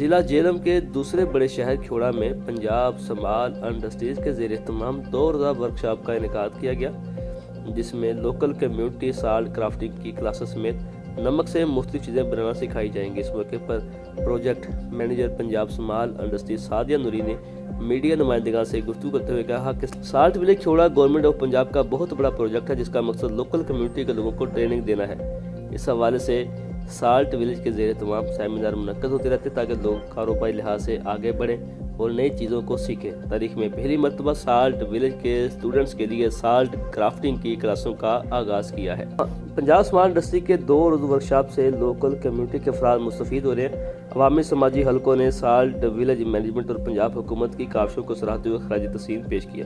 ضلع جہلم کے دوسرے بڑے شہر کھوڑا میں پنجاب سمال انڈسٹریز کے زیر اہتمام 2 روزہ ورکشاپ کا انعقاد کیا گیا، جس میں لوکل کمیونٹی سالٹ کرافٹنگ کی کلاسز سمیت نمک سے مختلف چیزیں بنانا سکھائی جائیں گی۔ اس موقع پر project manager Punjab small industries Sadia Noori نے میڈیا نمائندگان سے گفتگو کرتے ہوئے کہا کہ salt village Khewra government of Punjab کا بہت بڑا پروجیکٹ ہے، جس کا مقصد لوکل کمیونٹی کے لوگوں کو ٹریننگ دینا ہے۔ اس حوالے سے سالٹ ولیج کے زیر اہتمام سیمینار منعقد ہوتے رہتے تاکہ لوگ کاروباری لحاظ سے آگے بڑھیں اور نئی چیزوں کو سیکھیں۔ تاریخ میں پہلی مرتبہ سالٹ ولیج کے اسٹوڈنٹس کے لیے سالٹ کرافٹنگ کی کلاسوں کا آغاز کیا ہے۔ پنجاب سمال انڈسٹری کے 2 روزہ ورکشاپ سے لوکل کمیونٹی کے افراد مستفید ہو رہے ہیں۔ عوامی سماجی حلقوں نے سالٹ ولیج مینجمنٹ اور پنجاب حکومت کی کاوشوں کو سراہتے ہوئے خراج تحسین پیش کیا۔